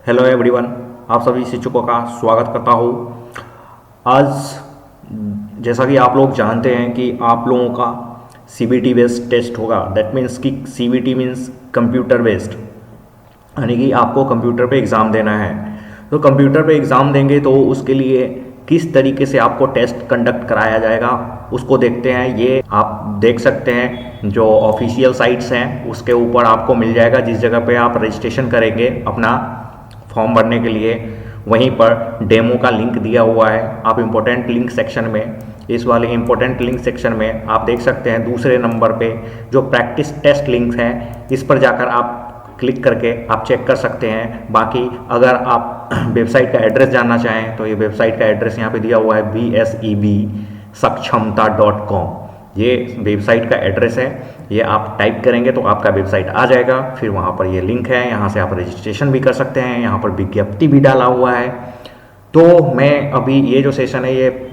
Hello everyone, आप सभी शिक्षकों का स्वागत करता हूँ। आज जैसा कि आप लोग जानते हैं कि आप लोगों का सीबीटी बेस्ड टेस्ट होगा। दैट मीन्स कि सीबीटी मीन्स कंप्यूटर बेस्ड, यानी कि आपको कंप्यूटर पे एग्ज़ाम देना है। तो कंप्यूटर पे एग्ज़ाम देंगे तो उसके लिए किस तरीके से आपको टेस्ट कंडक्ट कराया जाएगा उसको देखते हैं। ये आप देख सकते हैं जो ऑफिशियल साइट्स हैं उसके ऊपर आपको मिल जाएगा। जिस जगह पे आप रजिस्ट्रेशन करेंगे अपना फॉर्म भरने के लिए, वहीं पर डेमो का लिंक दिया हुआ है। आप इम्पोर्टेंट लिंक सेक्शन में, इस वाले इम्पोर्टेंट लिंक सेक्शन में आप देख सकते हैं दूसरे नंबर पे जो प्रैक्टिस टेस्ट लिंक है, इस पर जाकर आप क्लिक करके आप चेक कर सकते हैं। बाकी अगर आप वेबसाइट का एड्रेस जानना चाहें तो ये वेबसाइट का एड्रेस यहाँ पे दिया हुआ है VSEBsakshamta.com। ये वेबसाइट का एड्रेस है, ये आप टाइप करेंगे तो आपका वेबसाइट आ जाएगा। फिर वहाँ पर ये लिंक है, यहाँ से आप रजिस्ट्रेशन भी कर सकते हैं। यहाँ पर विज्ञप्ति भी डाला हुआ है। तो मैं अभी ये जो सेशन है ये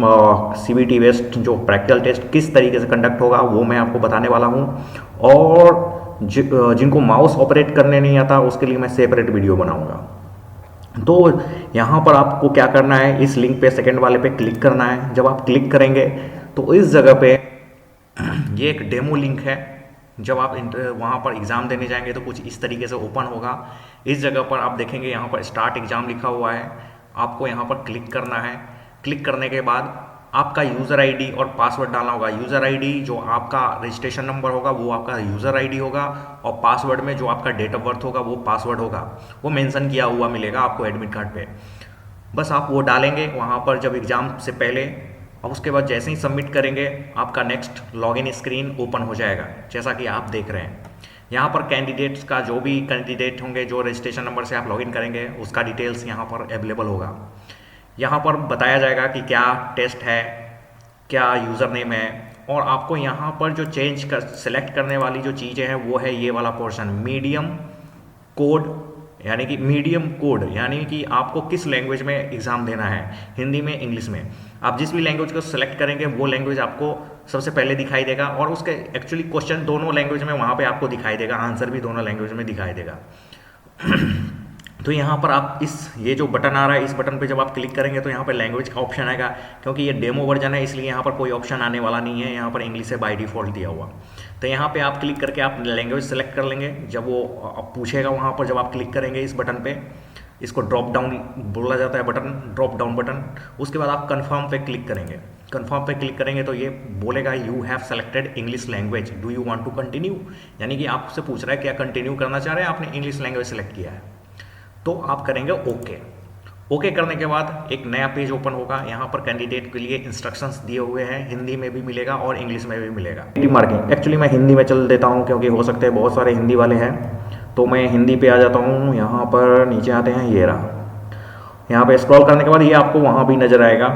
सीबीटी बेस्ड जो प्रैक्टिकल टेस्ट किस तरीके से कंडक्ट होगा वो मैं आपको बताने वाला हूँ। और जिनको माउस ऑपरेट करने नहीं आता उसके लिए मैं सेपरेट वीडियो बनाऊँगा। तो यहाँ पर आपको क्या करना है, इस लिंक पे सेकंड वाले पे क्लिक करना है। जब आप क्लिक करेंगे तो इस जगह पे ये एक डेमो लिंक है। जब आप वहाँ पर एग्ज़ाम देने जाएंगे तो कुछ इस तरीके से ओपन होगा। इस जगह पर आप देखेंगे यहाँ पर स्टार्ट एग्ज़ाम लिखा हुआ है, आपको यहाँ पर क्लिक करना है। क्लिक करने के बाद आपका यूज़र आईडी और पासवर्ड डालना होगा। यूज़र आईडी जो आपका रजिस्ट्रेशन नंबर होगा वो आपका यूज़र आईडी होगा, और पासवर्ड में जो आपका डेट ऑफ बर्थ होगा वो पासवर्ड होगा। वो मेंशन किया हुआ मिलेगा आपको एडमिट कार्ड पे। बस आप वो डालेंगे वहाँ पर जब एग्ज़ाम से पहले, और उसके बाद जैसे ही सबमिट करेंगे आपका नेक्स्ट लॉगिन स्क्रीन ओपन हो जाएगा, जैसा कि आप देख रहे हैं। यहाँ पर कैंडिडेट्स का जो भी कैंडिडेट होंगे जो रजिस्ट्रेशन नंबर से आप लॉगिन करेंगे उसका डिटेल्स यहाँ पर अवेलेबल होगा। यहाँ पर बताया जाएगा कि क्या टेस्ट है, क्या यूज़र नेम है, और आपको यहाँ पर जो चेंज कर सेलेक्ट करने वाली जो चीज़ें हैं वो है ये वाला पोर्शन, मीडियम कोड, यानी कि मीडियम कोड, यानी कि आपको किस लैंग्वेज में एग्ज़ाम देना है, हिंदी में, इंग्लिश में। आप जिस भी लैंग्वेज को सेलेक्ट करेंगे वो लैंग्वेज आपको सबसे पहले दिखाई देगा, और उसके एक्चुअली क्वेश्चन दोनों लैंग्वेज में वहाँ पे आपको दिखाई देगा, आंसर भी दोनों लैंग्वेज में दिखाई देगा। तो यहाँ पर आप ये जो बटन आ रहा है, इस बटन पे जब आप क्लिक करेंगे तो यहाँ पर लैंग्वेज का ऑप्शन आएगा। क्योंकि ये डेमो वर्जन है इसलिए यहाँ पर कोई ऑप्शन आने वाला नहीं है, यहाँ पर इंग्लिश है बाय डिफ़ॉल्ट दिया हुआ। तो यहाँ पे आप क्लिक करके आप लैंग्वेज सेलेक्ट कर लेंगे। जब वो पूछेगा वहाँ पर, जब आप क्लिक करेंगे इस बटन पे, इसको ड्रॉप डाउन बोला जाता है बटन, ड्रॉप डाउन बटन। उसके बाद आप कन्फर्म पे क्लिक करेंगे। कन्फर्म पे क्लिक करेंगे तो ये बोलेगा you have selected English language, do you want to continue, यानी कि आपसे पूछ रहा है क्या कंटिन्यू करना चाह रहे हैं, आपने इंग्लिश लैंग्वेज सेलेक्ट किया है तो आप करेंगे ओके। ओके करने के बाद एक नया पेज ओपन होगा। यहाँ पर कैंडिडेट के लिए इंस्ट्रक्शंस दिए हुए हैं, हिंदी में भी मिलेगा और इंग्लिश में भी मिलेगा। मार्किंग एक्चुअली मैं हिंदी में चल देता हूँ क्योंकि हो सकते हैं बहुत सारे हिंदी वाले हैं, तो मैं हिंदी पे आ जाता हूँ। यहाँ पर नीचे आते हैं, ये रहा। यहाँ पे स्क्रॉल करने के बाद ये आपको वहाँ भी नज़र आएगा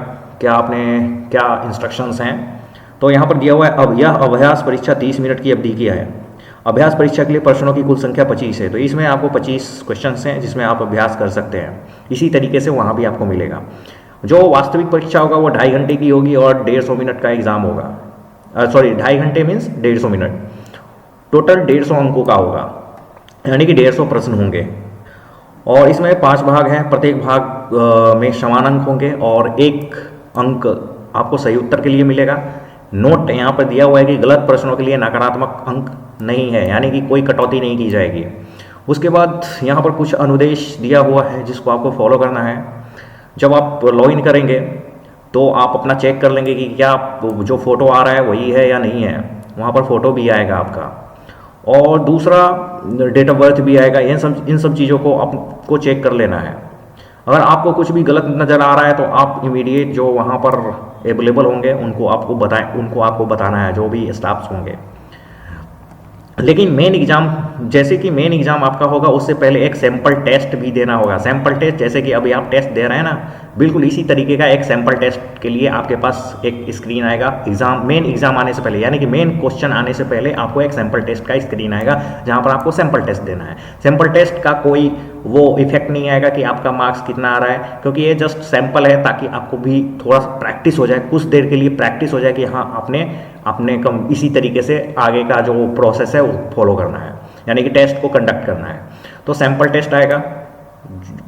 क्या आपने क्या इंस्ट्रक्शंस हैं। तो यहाँ पर दिया हुआ है अब यह अभ्यास परीक्षा 30 मिनट की अवधि की है। अभ्यास परीक्षा के लिए प्रश्नों की कुल संख्या 25 है, तो इसमें आपको 25 क्वेश्चंस हैं जिसमें आप अभ्यास कर सकते हैं। इसी तरीके से वहाँ भी आपको मिलेगा। जो वास्तविक परीक्षा होगा वो 2.5 घंटे की होगी और 150 मिनट का एग्ज़ाम होगा। सॉरी, 2.5 घंटे मीन्स 150 मिनट। टोटल 150 अंकों का होगा, यानी कि 150 प्रश्न होंगे। और इसमें 5 भाग हैं, प्रत्येक भाग में समान अंक होंगे और 1 अंक आपको सही उत्तर के लिए मिलेगा। नोट यहाँ पर दिया हुआ है कि गलत प्रश्नों के लिए नकारात्मक अंक नहीं है, यानी कि कोई कटौती नहीं की जाएगी। उसके बाद यहाँ पर कुछ अनुदेश दिया हुआ है जिसको आपको फॉलो करना है। जब आप लॉगिन करेंगे तो आप अपना चेक कर लेंगे कि क्या जो फ़ोटो आ रहा है वही है या नहीं है। वहाँ पर फ़ोटो भी आएगा आपका, और दूसरा डेट ऑफ बर्थ भी आएगा। इन सब चीज़ों को आपको चेक कर लेना है। अगर आपको कुछ भी गलत नज़र आ रहा है तो आप इमीडिएट जो वहाँ पर अवेलेबल होंगे उनको आपको बताना है, जो भी स्टाफ्स होंगे। लेकिन मेन एग्ज़ाम, जैसे कि मेन एग्ज़ाम आपका होगा उससे पहले एक सैम्पल टेस्ट भी देना होगा। सैम्पल टेस्ट जैसे कि अभी आप टेस्ट दे रहे हैं ना, बिल्कुल इसी तरीके का एक सैम्पल टेस्ट के लिए आपके पास एक स्क्रीन आएगा। मेन एग्ज़ाम आने से पहले, यानी कि मेन क्वेश्चन आने से पहले आपको एक सैम्पल टेस्ट का स्क्रीन आएगा जहाँ पर आपको सैम्पल टेस्ट देना है। सैम्पल टेस्ट का कोई वो इफेक्ट नहीं आएगा कि आपका मार्क्स कितना आ रहा है, क्योंकि ये जस्ट सैम्पल है ताकि आपको भी थोड़ा सा प्रैक्टिस हो जाए, कुछ देर के लिए प्रैक्टिस हो जाए कि हाँ अपने कम इसी तरीके से आगे का जो प्रोसेस है वो फॉलो करना है, यानी कि टेस्ट को कंडक्ट करना है। तो सैम्पल टेस्ट आएगा,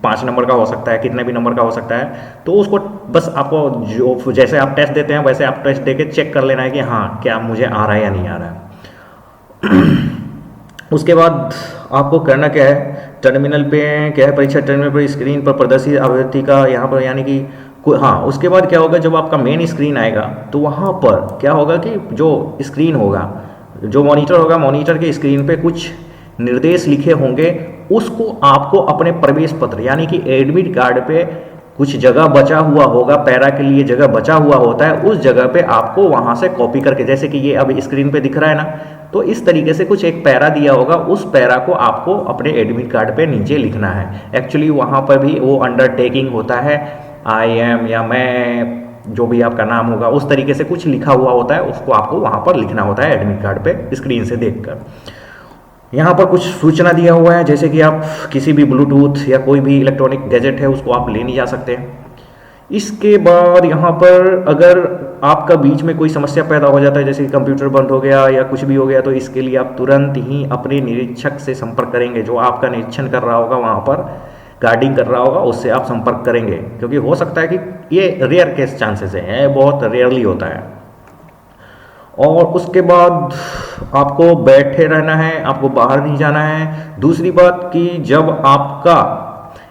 5 नंबर का हो सकता है, कितने भी नंबर का हो सकता है। तो उसको बस आपको जो जैसे आप टेस्ट देते हैं वैसे आप टेस्ट देके चेक कर लेना है कि हाँ क्या मुझे आ रहा है या नहीं आ रहा है। उसके बाद आपको करना क्या है, टर्मिनल पे क्या है, परीक्षा टर्मिनल पर स्क्रीन पर प्रदर्शित अभ्यर्थी का यहाँ पर यानी कि हाँ, उसके बाद क्या होगा, जब आपका मेन स्क्रीन आएगा तो वहाँ पर क्या होगा कि जो स्क्रीन होगा, जो मॉनिटर होगा, मॉनिटर के स्क्रीन पे कुछ निर्देश लिखे होंगे, उसको आपको अपने प्रवेश पत्र यानी कि एडमिट कार्ड पे कुछ जगह बचा हुआ होगा, पैरा के लिए जगह बचा हुआ होता है, उस जगह पे आपको वहाँ से कॉपी करके, जैसे कि ये अब स्क्रीन पे दिख रहा है ना, तो इस तरीके से कुछ एक पैरा दिया होगा, उस पैरा को आपको अपने एडमिट कार्ड पे नीचे लिखना है। एक्चुअली वहाँ पर भी वो अंडरटेकिंग होता है, आई एम या मैं, जो भी आपका नाम होगा उस तरीके से कुछ लिखा हुआ होता है, उसको आपको वहाँ पर लिखना होता है एडमिट कार्ड पे स्क्रीन से देखकर। यहाँ पर कुछ सूचना दिया हुआ है, जैसे कि आप किसी भी ब्लूटूथ या कोई भी इलेक्ट्रॉनिक गैजेट है उसको आप ले नहीं जा सकते हैं। इसके बाद यहाँ पर अगर आपका बीच में कोई समस्या पैदा हो जाता है, जैसे कि कंप्यूटर बंद हो गया या कुछ भी हो गया, तो इसके लिए आप तुरंत ही अपने निरीक्षक से संपर्क करेंगे, जो आपका निरीक्षण कर रहा होगा, वहाँ पर गार्डिंग कर रहा होगा, उससे आप संपर्क करेंगे, क्योंकि हो सकता है कि ये रेयर केस चांसेस है, बहुत रेयरली होता है। और उसके बाद आपको बैठे रहना है, आपको बाहर नहीं जाना है। दूसरी बात कि जब आपका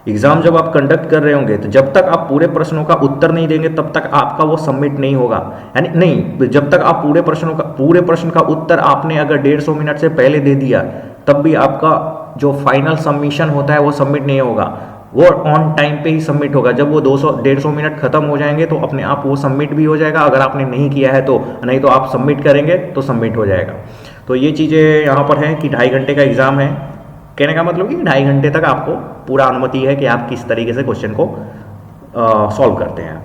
एग्ज़ाम जब आप कंडक्ट कर रहे होंगे, तो जब तक आप पूरे प्रश्नों का उत्तर नहीं देंगे तब तक आपका वो सबमिट नहीं होगा, यानी नहीं, जब तक आप पूरे प्रश्न का उत्तर आपने अगर 150 मिनट से पहले दे दिया, तब भी आपका जो फाइनल सबमिशन होता है वो सबमिट नहीं होगा, वो ऑन टाइम पे ही सबमिट होगा। जब वो 150 मिनट खत्म हो जाएंगे तो अपने आप वो सबमिट भी हो जाएगा, अगर आपने नहीं किया है तो, नहीं तो आप सबमिट करेंगे तो सबमिट हो जाएगा। तो ये चीज़ें यहाँ पर हैं कि 2.5 घंटे का एग्ज़ाम है, कहने का मतलब कि 2.5 घंटे तक आपको पूरा अनुमति है कि आप किस तरीके से क्वेश्चन को सॉल्व करते हैं।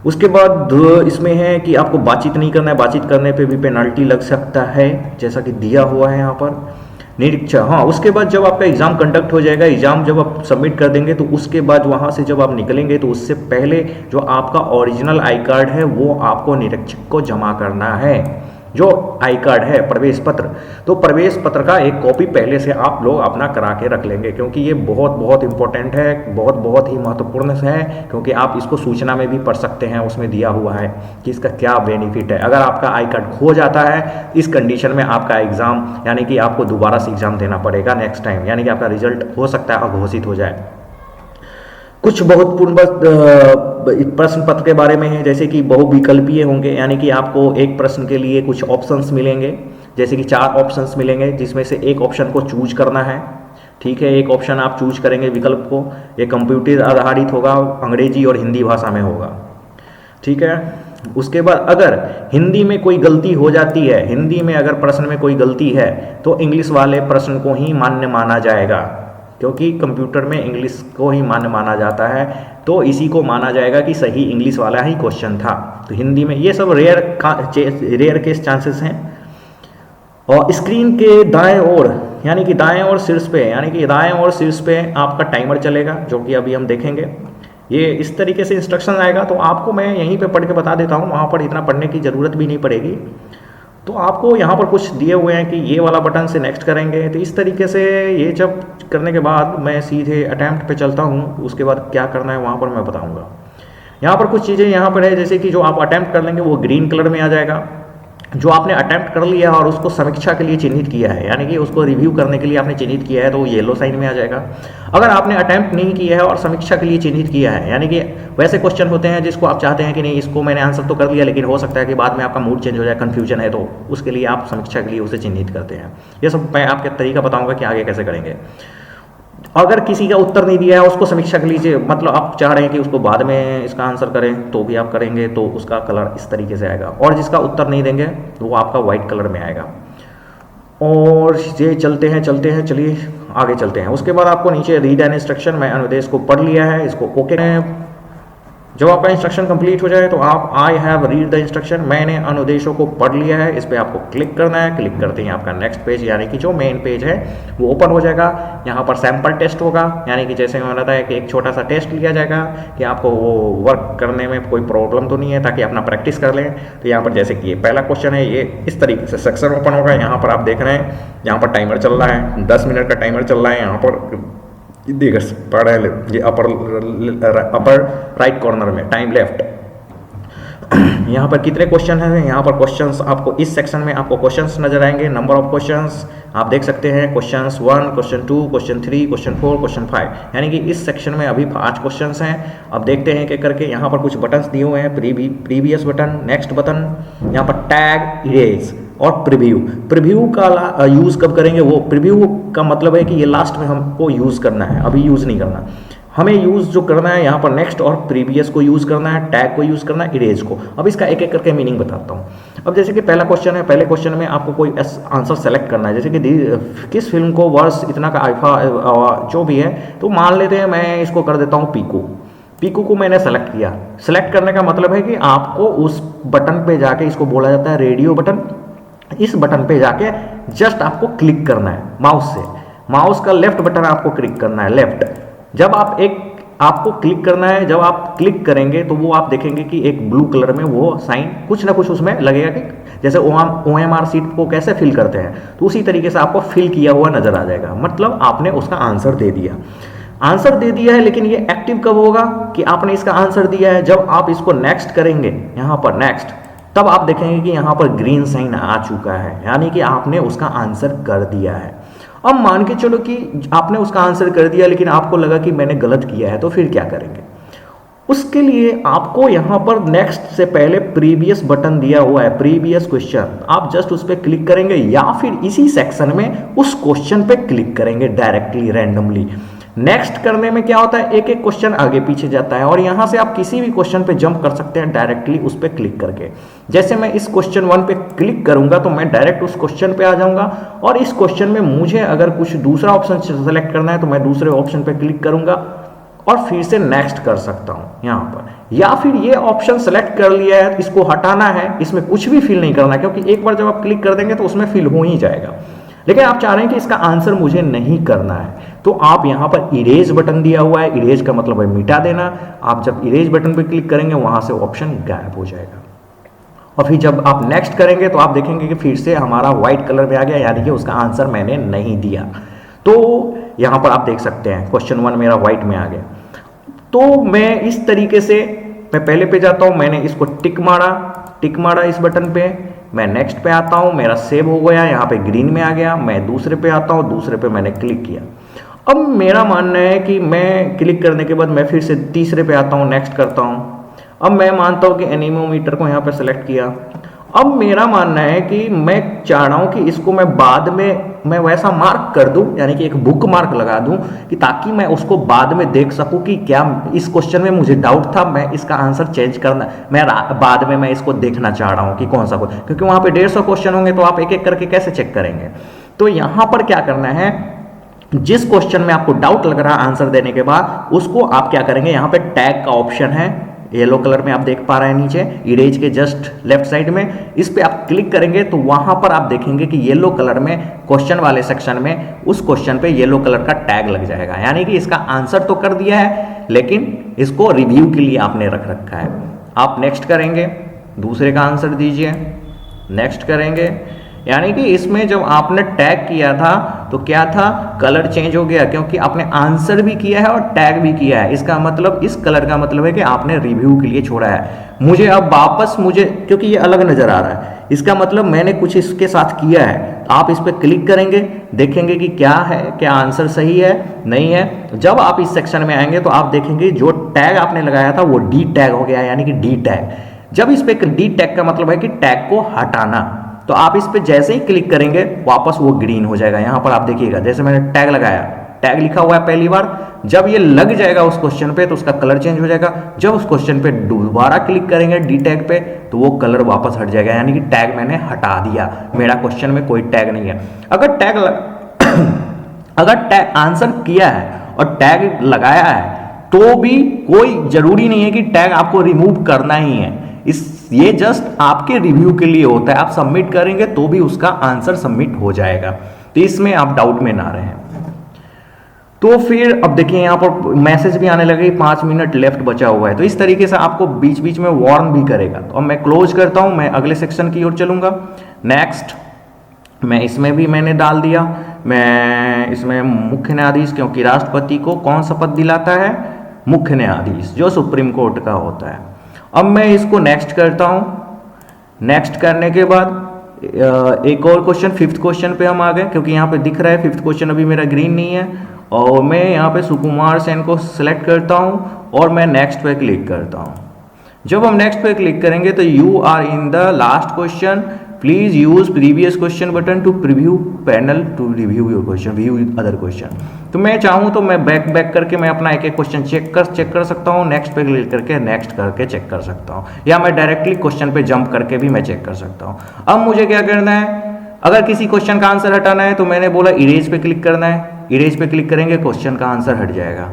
उसके बाद इसमें है कि आपको बातचीत नहीं करना है, बातचीत करने पे भी पेनल्टी लग सकता है, जैसा कि दिया हुआ है यहाँ पर निरीक्षण। हाँ, उसके बाद जब आपका एग्ज़ाम कंडक्ट हो जाएगा, एग्ज़ाम जब आप सबमिट कर देंगे, तो उसके बाद वहाँ से जब आप निकलेंगे तो उससे पहले जो आपका ओरिजिनल आई कार्ड है वो आपको निरीक्षक को जमा करना है, जो आई कार्ड है, प्रवेश पत्र। तो प्रवेश पत्र का एक कॉपी पहले से आप लोग अपना करा के रख लेंगे, क्योंकि ये बहुत बहुत इंपॉर्टेंट है, बहुत ही महत्वपूर्ण है, क्योंकि आप इसको सूचना में भी पढ़ सकते हैं, उसमें दिया हुआ है कि इसका क्या बेनिफिट है। अगर आपका आई कार्ड खो जाता है, इस कंडीशन में आपका एग्ज़ाम यानी कि आपको दोबारा से एग्ज़ाम देना पड़ेगा नेक्स्ट टाइम, यानी कि आपका रिजल्ट हो सकता है अघोषित हो जाए। कुछ बहुत प्रश्न पत्र के बारे में है, जैसे कि बहुविकल्पीय होंगे, यानी कि आपको एक प्रश्न के लिए कुछ ऑप्शंस मिलेंगे, जैसे कि 4 ऑप्शंस मिलेंगे, जिसमें से एक ऑप्शन को चूज करना है। ठीक है, एक ऑप्शन आप चूज करेंगे विकल्प को, ये कंप्यूटर आधारित होगा, अंग्रेजी और हिंदी भाषा में होगा। ठीक है, उसके बाद अगर हिंदी में कोई गलती हो जाती है, हिंदी में अगर प्रश्न में कोई गलती है, तो इंग्लिश वाले प्रश्न को ही मान्य माना जाएगा, क्योंकि कंप्यूटर में इंग्लिश को ही मान्य माना जाता है, तो इसी को माना जाएगा कि सही इंग्लिश वाला ही क्वेश्चन था। तो हिंदी में ये सब रेयर केस चांसेस हैं। और स्क्रीन के दाएं ओर यानी कि दाएं और शीर्ष पे, यानी कि दाएं और शीर्ष पे आपका टाइमर चलेगा, जो कि अभी हम देखेंगे। ये इस तरीके से इंस्ट्रक्शन आएगा, तो आपको मैं यहीं पे पढ़ के बता देता हूँ, वहाँ पर इतना पढ़ने की ज़रूरत भी नहीं पड़ेगी। तो आपको यहाँ पर कुछ दिए हुए हैं कि ये वाला बटन से नेक्स्ट करेंगे, तो इस तरीके से ये जब करने के बाद मैं सीधे अटैम्प्ट पे चलता हूँ, उसके बाद क्या करना है वहाँ पर मैं बताऊँगा। यहाँ पर कुछ चीज़ें यहाँ पर है, जैसे कि जो आप अटैम्प्ट कर लेंगे वो ग्रीन कलर में आ जाएगा, जो आपने अटैम्प्ट कर लिया और उसको समीक्षा के लिए चिन्हित किया है, यानी कि उसको रिव्यू करने के लिए आपने चिन्हित किया है, तो वो येलो साइन में आ जाएगा। अगर आपने अटैम्प्ट नहीं किया है और समीक्षा के लिए चिन्हित किया है, यानी कि वैसे क्वेश्चन होते हैं जिसको आप चाहते हैं कि नहीं, इसको मैंने आंसर तो कर लिया, लेकिन हो सकता है कि बाद में आपका मूड चेंज हो जाए, कन्फ्यूजन है, तो उसके लिए आप समीक्षा के लिए उसे चिन्हित करते हैं। ये सब मैं आपके तरीका बताऊँगा कि आगे कैसे करेंगे। अगर किसी का उत्तर नहीं दिया है, उसको समीक्षा के लिए, मतलब आप चाह रहे हैं कि उसको बाद में इसका आंसर करें, तो भी आप करेंगे, तो उसका कलर इस तरीके से आएगा। और जिसका उत्तर नहीं देंगे तो वो आपका वाइट कलर में आएगा। और ये चलते हैं, चलिए आगे चलते हैं। उसके बाद आपको नीचे रीड एन इंस्ट्रक्शन, मैं अनुदेश को पढ़ लिया है, इसको ओके करें। जब आपका इंस्ट्रक्शन कंप्लीट हो जाए तो आप I have read the instruction, मैंने अनुदेशों को पढ़ लिया है, इस पर आपको क्लिक करना है। क्लिक करते ही आपका नेक्स्ट पेज यानी कि जो मेन पेज है वो ओपन हो जाएगा। यहाँ पर सैम्पल टेस्ट होगा, यानी कि जैसे मैंने बताया कि एक छोटा सा टेस्ट लिया जाएगा कि आपको वो वर्क करने में कोई प्रॉब्लम तो नहीं है, ताकि अपना प्रैक्टिस कर लें। तो यहाँ पर जैसे कि ये पहला क्वेश्चन है, ये इस तरीके से सेक्शन ओपन होगा। यहाँ पर आप देख रहे हैं, यहाँ पर टाइमर चल रहा है, 10 मिनट का टाइमर चल रहा है। यहाँ पर देख पा रहे हैं ये अपर राइट कॉर्नर में टाइम लेफ्ट। यहाँ पर कितने क्वेश्चन हैं? यहाँ पर क्वेश्चंस आपको इस सेक्शन में आपको क्वेश्चंस नजर आएंगे, नंबर ऑफ क्वेश्चंस आप देख सकते हैं, questions 1, question 2, question 3, question 4, question 5, यानी कि इस सेक्शन में अभी 5 क्वेश्चंस हैं। अब देखते हैं कि करके यहाँ पर कुछ बटन्स दिए हुए हैं, प्रीवियस बटन, नेक्स्ट बटन, यहाँ पर टैग, इरेज और प्रीव्यू। प्रीव्यू का यूज़ कब करेंगे? वो प्रीव्यू का मतलब है कि ये लास्ट में हमको यूज़ करना है, अभी यूज़ नहीं करना। हमें यूज़ जो करना है यहाँ पर नेक्स्ट और प्रीवियस को यूज़ करना है, टैग को यूज़ करना है, इरेज को। अब इसका एक एक करके मीनिंग बताता हूँ। अब जैसे कि पहला क्वेश्चन है, पहले क्वेश्चन में आपको कोई आंसर सेलेक्ट करना है, जैसे कि किस फिल्म को वर्ष इतना का आईफा जो भी है, तो मान लेते हैं मैं इसको कर देता हूँ पीकू। पीकू को मैंने सेलेक्ट किया। सेलेक्ट करने का मतलब है कि आपको उस बटन पे जाके, इसको बोला जाता है रेडियो बटन, इस बटन पे जाके जस्ट आपको क्लिक करना है माउस से। माउस का लेफ्ट बटन आपको क्लिक करना है, लेफ्ट। जब आपको क्लिक करना है, जब आप क्लिक करेंगे तो वो आप देखेंगे कि एक ब्लू कलर में वो साइन कुछ ना कुछ उसमें लगेगा, कि जैसे OMR सीट को कैसे फिल करते हैं, तो उसी तरीके से आपको फिल किया हुआ नजर आ जाएगा। मतलब आपने उसका आंसर दे दिया। आंसर दे दिया है, लेकिन ये एक्टिव कब होगा कि आपने इसका आंसर दिया है? जब आप इसको नेक्स्ट करेंगे, यहाँ पर नेक्स्ट, तब आप देखेंगे कि यहाँ पर ग्रीन साइन आ चुका है, यानी कि आपने उसका आंसर कर दिया है। अब मान के चलो कि आपने उसका आंसर कर दिया, लेकिन आपको लगा कि मैंने गलत किया है, तो फिर क्या करेंगे? उसके लिए आपको यहाँ पर नेक्स्ट से पहले प्रीवियस बटन दिया हुआ है, प्रीवियस क्वेश्चन, आप जस्ट उस पर क्लिक करेंगे, या फिर इसी सेक्शन में उस क्वेश्चन पे क्लिक करेंगे डायरेक्टली रैंडमली। नेक्स्ट करने में क्या होता है, एक एक क्वेश्चन आगे पीछे जाता है, और यहां से आप किसी भी क्वेश्चन पे जंप कर सकते हैं डायरेक्टली उस पर क्लिक करके। जैसे मैं इस क्वेश्चन 1 पे क्लिक करूंगा तो मैं डायरेक्ट उस क्वेश्चन पे आ जाऊंगा, और इस क्वेश्चन में मुझे अगर कुछ दूसरा ऑप्शन सेलेक्ट करना है तो मैं दूसरे ऑप्शन पे क्लिक करूंगा और फिर से नेक्स्ट कर सकता हूं यहां पर। या फिर ये ऑप्शन सेलेक्ट कर लिया है, इसको हटाना है, इसमें कुछ भी फिल नहीं करना, क्योंकि एक बार जब आप क्लिक कर देंगे तो उसमें फिल हो ही जाएगा। लेकिन आप चाह रहे हैं कि इसका आंसर मुझे नहीं करना है, तो आप यहां पर इरेज बटन दिया हुआ है, इरेज का मतलब है मिटा देना। आप जब इरेज बटन पर क्लिक करेंगे वहां से ऑप्शन गायब हो जाएगा, और फिर जब आप नेक्स्ट करेंगे तो आप देखेंगे कि फिर से हमारा व्हाइट कलर में आ गया, यानी कि उसका आंसर मैंने नहीं दिया। तो यहां पर आप देख सकते हैं क्वेश्चन 1 मेरा व्हाइट में आ गया। तो मैं इस तरीके से, मैं पहले पे जाता हूं, मैंने इसको टिक मारा इस बटन पे, मैं नेक्स्ट पे आता हूं, मेरा सेव हो गया, यहाँ पे ग्रीन में आ गया। मैं दूसरे पे आता हूं, दूसरे पे मैंने क्लिक किया। अब मेरा मानना है कि मैं क्लिक करने के बाद मैं फिर से तीसरे पे आता हूं, नेक्स्ट करता हूं। अब मैं मानता हूं कि एनीमोमीटर को यहाँ पे सेलेक्ट किया। अब मेरा मानना है कि मैं चाह रहा हूं कि इसको मैं बाद में मैं वैसा मार्क कर दूं, यानी कि एक बुक मार्क लगा दूं, कि ताकि मैं उसको बाद में देख सकूं कि क्या इस क्वेश्चन में मुझे डाउट था, मैं इसका आंसर चेंज करना, मैं बाद में मैं इसको देखना चाह रहा हूं कि कौन सा क्योंकि वहां पे 150 क्वेश्चन होंगे, तो आप एक एक करके कैसे चेक करेंगे? तो यहां पर क्या करना है, जिस क्वेश्चन में आपको डाउट लग रहा है आंसर देने के बाद, उसको आप क्या करेंगे, यहाँ पे टैग का ऑप्शन है, येलो कलर में आप देख पा रहे हैं नीचे इरेज के जस्ट लेफ्ट साइड में, इस पे आप क्लिक करेंगे तो वहां पर आप देखेंगे कि येलो कलर में क्वेश्चन वाले सेक्शन में उस क्वेश्चन पे येलो कलर का टैग लग जाएगा, यानी कि इसका आंसर तो कर दिया है, लेकिन इसको रिव्यू के लिए आपने रख रखा है। आप नेक्स्ट करेंगे, दूसरे का आंसर दीजिए, नेक्स्ट करेंगे, यानी कि इसमें जब आपने टैग किया था तो क्या था, कलर चेंज हो गया, क्योंकि आपने आंसर भी किया है और टैग भी किया है। इसका मतलब, इस कलर का मतलब है कि आपने रिव्यू के लिए छोड़ा है। मुझे अब वापस क्योंकि ये अलग नजर आ रहा है, इसका मतलब मैंने कुछ इसके साथ किया है। आप इस पर क्लिक करेंगे, देखेंगे कि क्या है, क्या आंसर सही है नहीं है। जब आप इस सेक्शन में आएंगे तो आप देखेंगे जो टैग आपने लगाया था वो डी टैग हो गया, यानी कि डी टैग। जब इस पे डी टैग का मतलब है कि टैग को हटाना, तो आप इस पे जैसे ही क्लिक करेंगे वापस वो ग्रीन हो जाएगा। यहां पर आप देखिएगा, जैसे मैंने टैग लगाया, टैग लिखा हुआ है पहली बार, जब ये लग जाएगा उस क्वेश्चन पे तो उसका कलर चेंज हो जाएगा। जब उस क्वेश्चन पे दोबारा क्लिक करेंगे डी टैग पे तो वो कलर वापस हट जाएगा, यानी कि टैग मैंने हटा दिया, मेरा क्वेश्चन में कोई टैग नहीं है। अगर टैग आंसर किया है और टैग लगाया है तो भी कोई जरूरी नहीं है कि टैग आपको रिमूव करना ही है। ये जस्ट आपके रिव्यू के लिए होता है, आप सबमिट करेंगे तो भी उसका आंसर सबमिट हो जाएगा, तो इसमें आप डाउट में ना रहें। तो फिर अब देखिए यहाँ पर मैसेज भी आने लगे, 5 मिनट लेफ्ट बचा हुआ है, तो इस तरीके से आपको बीच बीच में वार्न भी करेगा। तो अब मैं क्लोज करता हूं, मैं अगले सेक्शन की ओर चलूंगा। नेक्स्ट, मैं इसमें भी मैंने डाल दिया। मैं इसमें मुख्य न्यायाधीश, क्योंकि राष्ट्रपति को कौन शपथ दिलाता है? मुख्य न्यायाधीश, जो सुप्रीम कोर्ट का होता है। अब मैं इसको नेक्स्ट करता हूँ। नेक्स्ट करने के बाद एक और क्वेश्चन, फिफ्थ क्वेश्चन पे हम आ गए, क्योंकि यहाँ पे दिख रहा है फिफ्थ क्वेश्चन अभी मेरा ग्रीन नहीं है, और मैं यहाँ पे सुकुमार सेन को सिलेक्ट करता हूँ और मैं नेक्स्ट पे क्लिक करता हूँ। जब हम नेक्स्ट पे क्लिक करेंगे तो you are in the last question, please use previous question button to preview panel to review your question, view other question. तो मैं चाहूँ तो मैं बैक करके मैं अपना एक एक क्वेश्चन चेक कर सकता हूँ, नेक्स्ट पे क्लिक करके नेक्स्ट करके चेक कर सकता हूँ, या मैं डायरेक्टली क्वेश्चन पे जंप करके भी मैं चेक कर सकता हूँ। अब मुझे क्या करना है, अगर किसी क्वेश्चन का आंसर हटाना है तो मैंने बोला इरेज पे क्लिक करना है, इरेज पे क्लिक करेंगे क्वेश्चन का आंसर हट जाएगा।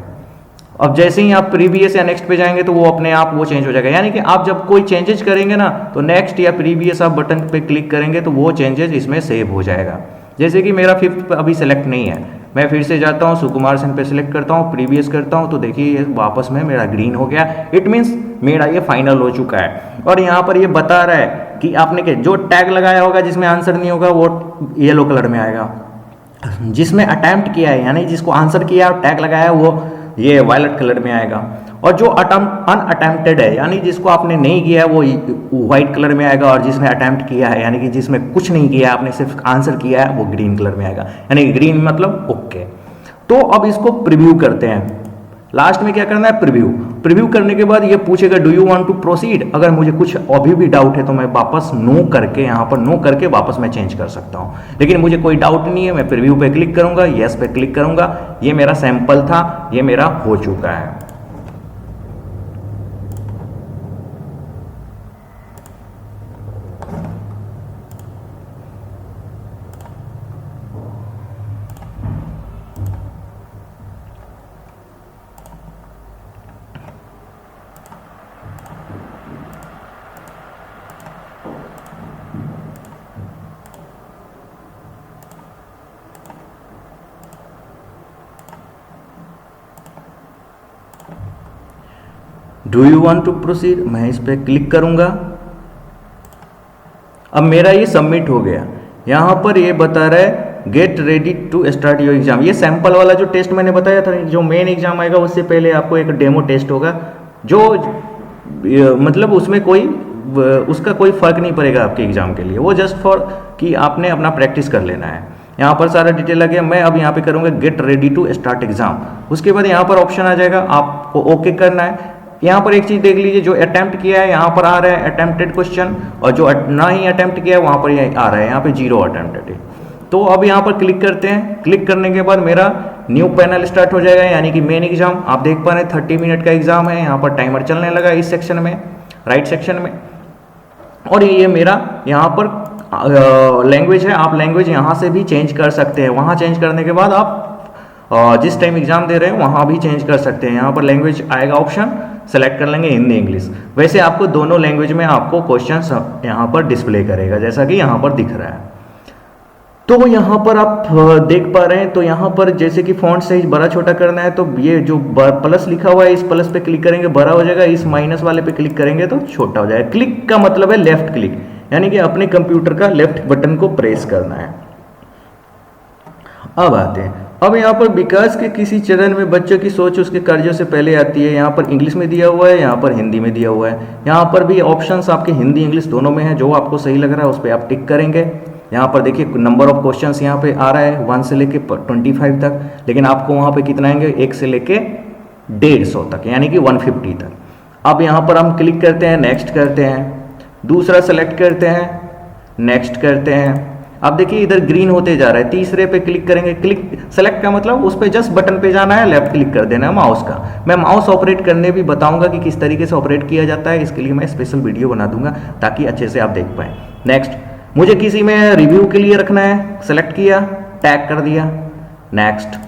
अब जैसे ही आप प्रीवियस या नेक्स्ट पे जाएंगे तो वो अपने आप वो चेंज हो जाएगा, यानी कि आप जब कोई चेंजेस करेंगे ना तो नेक्स्ट या प्रीवियस आप बटन पे क्लिक करेंगे तो वो चेंजेस इसमें सेव हो जाएगा। जैसे कि मेरा फिफ्थ अभी सेलेक्ट नहीं है, मैं फिर से जाता हूँ सुकुमार सेन पे सिलेक्ट करता हूँ, प्रीवियस करता हूँ, तो देखिए वापस में मेरा ग्रीन हो गया। इट मीन्स मेरा ये फाइनल हो चुका है। और यहाँ पर ये बता रहा है कि आपने जो टैग लगाया होगा जिसमें आंसर नहीं होगा वो येलो कलर में आएगा, जिसमें अटेम्प्ट किया है यानी जिसको आंसर किया और टैग लगाया वो ये वायलेट कलर में आएगा, और जो अनअटेम्प्टेड है यानी जिसको आपने नहीं किया है वो व्हाइट कलर में आएगा, और जिसने अटेम्प्ट किया है यानी कि जिसमें कुछ नहीं किया है आपने सिर्फ आंसर किया है वो ग्रीन कलर में आएगा, यानी ग्रीन मतलब ओके। तो अब इसको प्रीव्यू करते हैं। लास्ट में क्या करना है, प्रीव्यू करने के बाद ये पूछेगा do you want to proceed. अगर मुझे कुछ अभी भी डाउट है तो मैं वापस नो करके यहाँ पर नो करके वापस मैं चेंज कर सकता हूँ, लेकिन मुझे कोई डाउट नहीं है, मैं प्रीव्यू पे क्लिक करूंगा, यस पे क्लिक करूंगा। ये मेरा सैंपल था, ये मेरा हो चुका है। Do you want to proceed, मैं इस पर क्लिक करूंगा। अब मेरा ये सबमिट हो गया। यहाँ पर ये बता रहा है get ready to start your exam. ये सैंपल वाला जो टेस्ट मैंने बताया था, जो मेन एग्जाम आएगा उससे पहले आपको एक डेमो टेस्ट होगा, जो मतलब उसमें उसका कोई फर्क नहीं पड़ेगा आपके एग्जाम के लिए, वो जस्ट फॉर कि आपने अपना प्रैक्टिस कर लेना है। यहाँ पर सारा डिटेल आ गया। मैं अब यहाँ पे करूँगा get ready to start exam. उसके बाद यहाँ पर ऑप्शन आ जाएगा, आपको ओके करना है। यहाँ पर एक चीज देख लीजिए, जो अटेम्प्ट किया है यहाँ पर आ रहा है अटेम्प्टेड क्वेश्चन, और जो ना ही अटेम्प्ट किया है वहाँ पर आ रहा है यहाँ पे 0 अटेम्प्टेड है। तो अब यहाँ पर क्लिक करते हैं। क्लिक करने के बाद मेरा न्यू पैनल स्टार्ट हो जाएगा, यानी कि मेन एग्जाम। आप देख पा रहे हैं 30 मिनट का एग्जाम है। यहाँ पर टाइमर चलने लगा इस सेक्शन में, राइट सेक्शन में। और ये मेरा यहाँ पर लैंग्वेज है, आप लैंग्वेज यहाँ से भी चेंज कर सकते हैं। वहाँ चेंज करने के बाद आप जिस टाइम एग्जाम दे रहे हैं वहाँ भी चेंज कर सकते हैं। यहाँ पर लैंग्वेज आएगा ऑप्शन, सेलेक्ट कर लेंगे हिंदी इंग्लिश। वैसे आपको दोनों लैंग्वेज में आपको क्वेश्चंस यहाँ पर डिस्प्ले करेगा, जैसा कि यहाँ पर दिख रहा है। तो यहाँ पर आप देख पा रहे हैं, तो यहाँ पर जैसे कि फॉन्ट साइज बड़ा छोटा करना है तो ये जो प्लस लिखा हुआ है इस प्लस पे क्लिक करेंगे बड़ा हो जाएगा, इस माइनस वाले पे क्लिक करेंगे तो छोटा हो जाएगा। क्लिक का मतलब है लेफ्ट क्लिक, यानी कि अपने कंप्यूटर का लेफ्ट बटन को प्रेस करना है। अब आते हैं, अब यहाँ पर विकास के किसी चरण में बच्चों की सोच उसके कार्यों से पहले आती है। यहाँ पर इंग्लिश में दिया हुआ है, यहाँ पर हिंदी में दिया हुआ है। यहाँ पर भी ऑप्शंस आपके हिंदी इंग्लिश दोनों में है, जो आपको सही लग रहा है उस पर आप टिक करेंगे। यहाँ पर देखिए नंबर ऑफ क्वेश्चंस यहाँ पे आ रहा है 1 से लेके 25 तक, लेकिन आपको वहाँ पे कितना आएंगे 1 से लेके 150 तक, यानी कि 150 तक। अब यहाँ पर हम क्लिक करते हैं, नेक्स्ट करते हैं, दूसरा सेलेक्ट करते हैं, नेक्स्ट करते हैं। अब देखिए इधर ग्रीन होते जा रहा है, तीसरे पे क्लिक करेंगे। क्लिक सेलेक्ट का मतलब उस पर जस्ट बटन पे जाना है, लेफ्ट क्लिक कर देना है माउस का। मैं माउस ऑपरेट करने भी बताऊंगा कि किस तरीके से ऑपरेट किया जाता है, इसके लिए मैं स्पेशल वीडियो बना दूंगा ताकि अच्छे से आप देख पाए। नेक्स्ट, मुझे किसी में रिव्यू के लिए रखना है, सेलेक्ट किया, टैग कर दिया, नेक्स्ट।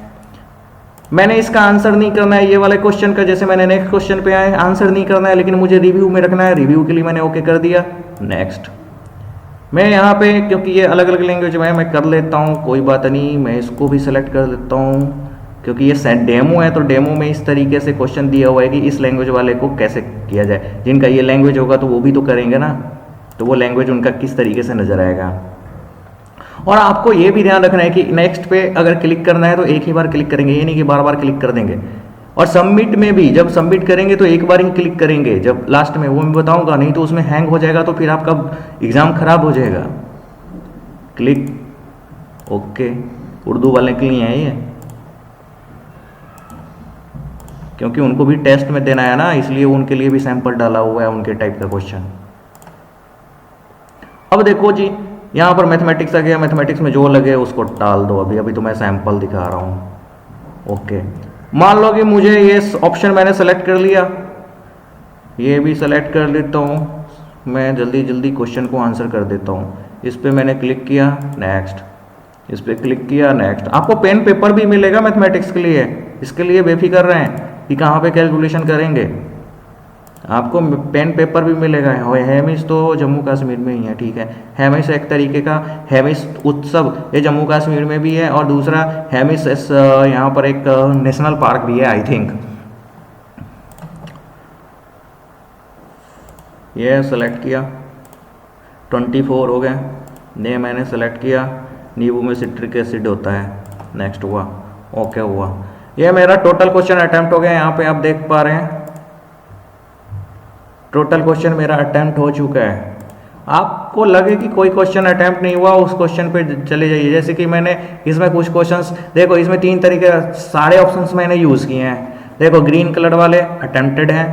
मैंने इसका आंसर नहीं करना है, ये वाले क्वेश्चन का, जैसे मैंने नेक्स्ट क्वेश्चन पे आए आंसर नहीं करना है, लेकिन मुझे रिव्यू में रखना है, रिव्यू के लिए मैंने ओके कर दिया, नेक्स्ट। मैं यहाँ पे क्योंकि ये अलग अलग लैंग्वेज में मैं कर लेता हूँ, कोई बात नहीं, मैं इसको भी सेलेक्ट कर लेता हूँ क्योंकि ये डेमो है। तो डेमो में इस तरीके से क्वेश्चन दिया हुआ है कि इस लैंग्वेज वाले को कैसे किया जाए। जिनका ये लैंग्वेज होगा तो वो भी तो करेंगे ना, तो वो लैंग्वेज उनका किस तरीके से नजर आएगा। और आपको ये भी ध्यान रखना है कि नेक्स्ट पे अगर क्लिक करना है तो एक ही बार क्लिक करेंगे, ये नहीं कि बार बार क्लिक कर देंगे। और सबमिट में भी जब सबमिट करेंगे तो एक बार ही क्लिक करेंगे, जब लास्ट में वो मैं बताऊंगा, नहीं तो उसमें हैंग हो जाएगा तो फिर आपका एग्ज़ाम खराब हो जाएगा। क्लिक ओके, उर्दू वाले के लिए है ये, क्योंकि उनको भी टेस्ट में देना है ना, इसलिए उनके लिए भी सैंपल डाला हुआ है उनके टाइप का क्वेश्चन। अब देखो जी, यहाँ पर मैथमेटिक्स आ गया, मैथमेटिक्स में जो लगे उसको टाल दो, अभी अभी तो मैं सैंपल दिखा रहा हूँ। ओके, मान लो कि मुझे ये ऑप्शन मैंने सेलेक्ट कर लिया, ये भी सेलेक्ट कर लेता हूँ, मैं जल्दी जल्दी क्वेश्चन को आंसर कर देता हूँ। इस पर मैंने क्लिक किया, नेक्स्ट, इस पर क्लिक किया, नेक्स्ट। आपको पेन पेपर भी मिलेगा मैथमेटिक्स के लिए, इसके लिए बेफिक्र रहें कि कहाँ पे कैलकुलेशन करेंगे, आपको पेन पेपर भी मिलेगा। हेमिस तो जम्मू कश्मीर में ही है, ठीक है। हेमिस एक तरीके का, हेमिस उत्सव ये जम्मू कश्मीर में भी है, और दूसरा हेमिस यहाँ पर एक नेशनल पार्क भी है आई थिंक। ये सेलेक्ट किया, 24 हो गए, ये मैंने सेलेक्ट किया, नींबू में सिट्रिक एसिड होता है, नेक्स्ट हुआ, ओके हुआ। ये मेरा टोटल क्वेश्चन अटेम्प्ट हो गया, यहाँ पे आप देख पा रहे हैं टोटल क्वेश्चन मेरा अटेम्प्ट हो चुका है। आपको लगे कि कोई क्वेश्चन अटेम्प्ट नहीं हुआ, उस क्वेश्चन पे चले जाइए। जैसे कि मैंने इसमें कुछ क्वेश्चंस देखो, इसमें 3 तरीके सारे ऑप्शंस मैंने यूज़ किए हैं। देखो, ग्रीन कलर वाले अटेम्प्टेड हैं,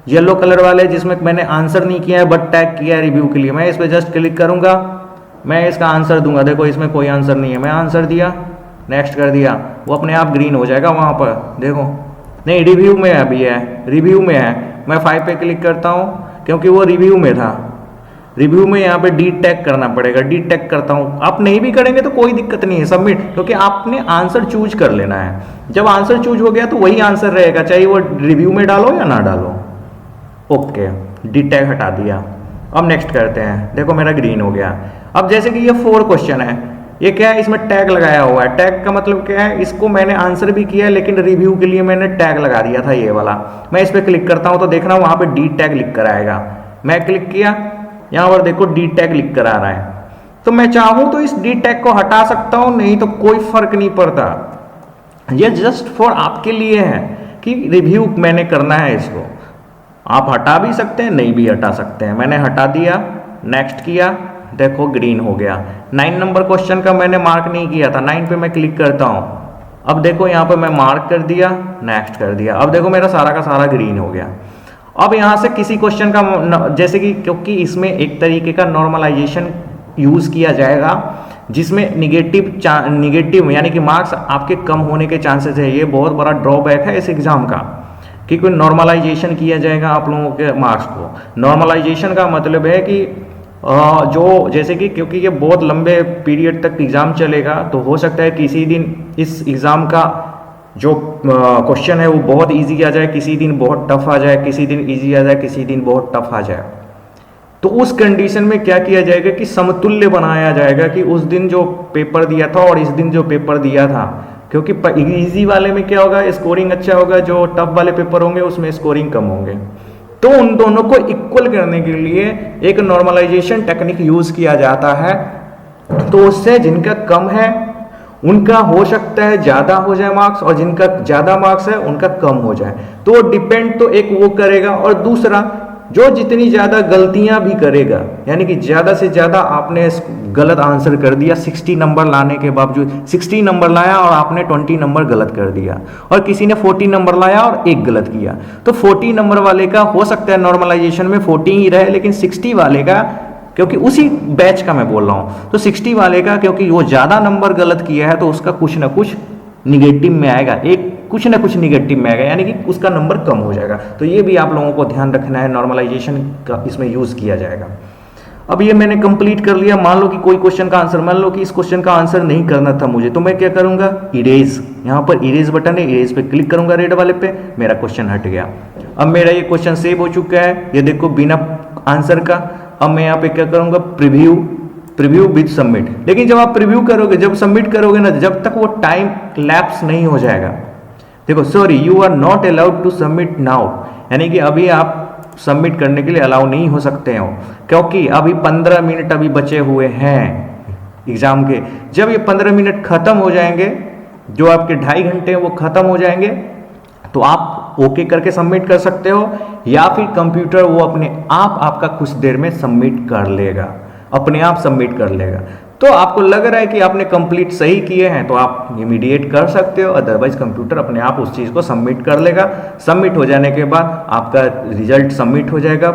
येलो कलर वाले जिसमें मैंने आंसर नहीं किया है बट टैग किया है रिव्यू के लिए, मैं इस पर जस्ट क्लिक करूंगा, मैं इसका आंसर दूंगा। देखो इसमें कोई आंसर नहीं है, मैं आंसर दिया, नेक्स्ट कर दिया, वो अपने आप ग्रीन हो जाएगा वहाँ पर। देखो नहीं, रिव्यू में अभी है, रिव्यू में है, मैं 5 पे क्लिक करता हूँ क्योंकि वो रिव्यू में था। रिव्यू में यहाँ पे डी टैग करना पड़ेगा, डी टैग करता हूँ। आप नहीं भी करेंगे तो कोई दिक्कत नहीं है, सबमिट, क्योंकि आपने आंसर चूज कर लेना है। जब आंसर चूज हो गया तो वही आंसर रहेगा, चाहे वो रिव्यू में डालो या ना डालो। ओके, डी टैग हटा दिया। अब नेक्स्ट करते हैं, देखो मेरा ग्रीन हो गया। अब जैसे कि ये 4 क्वेश्चन है, ये क्या है, इसमें टैग लगाया हुआ है। टैग का मतलब क्या है, इसको मैंने आंसर भी किया लेकिन रिव्यू के लिए मैंने टैग लगा दिया था ये वाला। मैं इस पर क्लिक करता हूँ तो देखना वहाँ पे डी टैग लिख कर आएगा। मैं क्लिक किया, यहाँ पर देखो डी टैग लिख कर आ रहा है। तो मैं चाहूँ तो इस डी टैग को हटा सकता हूँ, नहीं तो कोई फर्क नहीं पड़ता। ये जस्ट फॉर आपके लिए है कि रिव्यू मैंने करना है इसको, आप हटा भी सकते हैं, नहीं भी हटा सकते हैं। मैंने हटा दिया, नेक्स्ट किया, देखो ग्रीन हो गया। 9 नंबर क्वेश्चन का मैंने मार्क नहीं किया था, 9 पे मैं क्लिक करता हूँ। अब देखो यहाँ पे मैं मार्क कर दिया, नेक्स्ट कर दिया, अब देखो मेरा सारा का सारा ग्रीन हो गया। अब यहाँ से किसी क्वेश्चन का, जैसे कि क्योंकि इसमें एक तरीके का नॉर्मलाइजेशन यूज़ किया जाएगा जिसमें निगेटिव यानी कि मार्क्स आपके कम होने के चांसेस है। ये बहुत बड़ा ड्रॉबैक है इस एग्ज़ाम का कि कोई नॉर्मलाइजेशन किया जाएगा आप लोगों के मार्क्स को। नॉर्मलाइजेशन का मतलब है कि जो जैसे कि क्योंकि ये बहुत लंबे पीरियड तक एग्ज़ाम चलेगा, तो हो सकता है किसी दिन इस एग्ज़ाम का जो क्वेश्चन है वो बहुत इजी आ जाए, किसी दिन बहुत टफ आ जाए, किसी दिन इजी आ जाए, किसी दिन बहुत टफ आ जाए। तो उस कंडीशन में क्या किया जाएगा कि समतुल्य बनाया जाएगा कि उस दिन जो पेपर दिया था और इस दिन जो पेपर दिया था, क्योंकि इजी वाले में क्या होगा, स्कोरिंग अच्छा होगा, जो टफ वाले पेपर होंगे उसमें स्कोरिंग कम होंगे। तो उन दोनों को इक्वल करने के लिए एक नॉर्मलाइजेशन टेक्निक यूज किया जाता है। तो उससे जिनका कम है उनका हो सकता है ज़्यादा हो जाए मार्क्स, और जिनका ज़्यादा मार्क्स है उनका कम हो जाए। तो डिपेंड तो एक वो करेगा, और दूसरा जो जितनी ज़्यादा गलतियां भी करेगा, यानी कि ज़्यादा से ज़्यादा आपने गलत आंसर कर दिया 60 नंबर लाने के बावजूद, 60 नंबर लाया और आपने 20 नंबर गलत कर दिया, और किसी ने 40 नंबर लाया और 1 गलत किया, तो 40 नंबर वाले का हो सकता है नॉर्मलाइजेशन में 40 ही रहे, लेकिन 60 वाले का, क्योंकि उसी बैच का मैं बोल रहा हूँ, तो 60 वाले का क्योंकि वो ज़्यादा नंबर गलत किया है तो उसका कुछ ना कुछ निगेटिव में आएगा, एक कुछ ना कुछ निगेटिव में आएगा, यानी कि उसका नंबर कम हो जाएगा। तो ये भी आप लोगों को ध्यान रखना है, नॉर्मलाइजेशन का इसमें यूज़ किया जाएगा। अब ये मैंने कंप्लीट कर लिया। मान लो कि कोई क्वेश्चन का आंसर, मान लो कि इस क्वेश्चन का आंसर नहीं करना था मुझे, तो मैं क्या करूंगा, इरेज, यहाँ पर इरेज बटन है, इरेज पे क्लिक करूंगा रेड वाले पे, मेरा क्वेश्चन हट गया। अब मेरा ये क्वेश्चन सेव हो चुका है, ये देखो बिना आंसर का। अब मैं यहाँ पे क्या करूंगा, प्रीव्यू विद सबमिट। लेकिन जब आप प्रीव्यू करोगे, जब सबमिट करोगे ना, जब तक वो टाइम लैप्स नहीं हो जाएगा, देखो sorry you are not allowed to submit now, यानी कि अभी आप सबमिट करने के लिए अलाउ नहीं हो सकते हो, क्योंकि अभी 15 मिनट अभी बचे हुए हैं। एग्ज़ाम के। जब ये 15 मिनट ख़त्म हो जाएंगे, जो आपके 2.5 घंटे हैं वो ख़त्म हो जाएंगे, तो आप ओके करके सबमिट कर सकते हो, या फिर कंप्यूटर वो अपने आप आपका कुछ देर में सबमिट कर लेगा, अपने आप सबमिट कर लेगा। तो आपको लग रहा है कि आपने कंप्लीट सही किए हैं तो आप इमीडिएट कर सकते हो, अदरवाइज कंप्यूटर अपने आप उस चीज़ को सबमिट कर लेगा। सबमिट हो जाने के बाद आपका रिजल्ट सबमिट हो जाएगा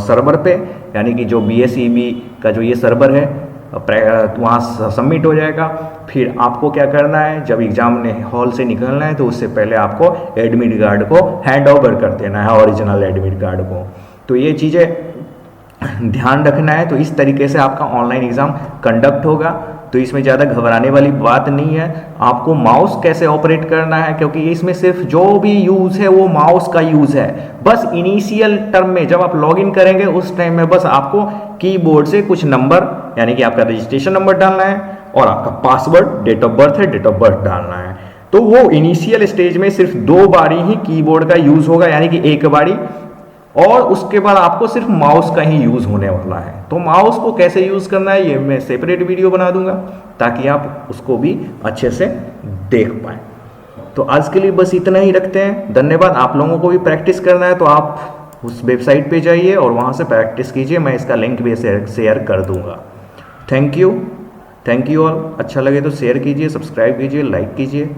सर्वर पे, यानी कि जो BSEB का जो ये सर्वर है वहाँ सबमिट हो जाएगा। फिर आपको क्या करना है, जब एग्ज़ाम हॉल से निकलना है तो उससे पहले आपको एडमिट कार्ड को हैंड ओवर कर देना है, ओरिजिनल एडमिट कार्ड को। तो ये चीज़ें ध्यान रखना है। तो इस तरीके से आपका ऑनलाइन एग्ज़ाम कंडक्ट होगा। तो इसमें ज़्यादा घबराने वाली बात नहीं है। आपको माउस कैसे ऑपरेट करना है, क्योंकि इसमें सिर्फ जो भी यूज़ है वो माउस का यूज़ है। बस इनिशियल टर्म में जब आप लॉगिन करेंगे उस टाइम में बस आपको कीबोर्ड से कुछ नंबर, यानी कि आपका रजिस्ट्रेशन नंबर डालना है और आपका पासवर्ड, डेट ऑफ बर्थ है, डेट ऑफ बर्थ डालना है। तो वो इनिशियल स्टेज में सिर्फ 2 बारी ही कीबोर्ड का यूज़ होगा, यानी कि 1 बारी, और उसके बाद आपको सिर्फ माउस का ही यूज़ होने वाला है। तो माउस को कैसे यूज़ करना है ये मैं सेपरेट वीडियो बना दूंगा, ताकि आप उसको भी अच्छे से देख पाएँ। तो आज के लिए बस इतना ही रखते हैं। धन्यवाद। आप लोगों को भी प्रैक्टिस करना है तो आप उस वेबसाइट पे जाइए और वहाँ से प्रैक्टिस कीजिए। मैं इसका लिंक भी शेयर कर दूँगा। Thank you all. अच्छा लगे तो शेयर कीजिए, सब्सक्राइब कीजिए, लाइक कीजिए।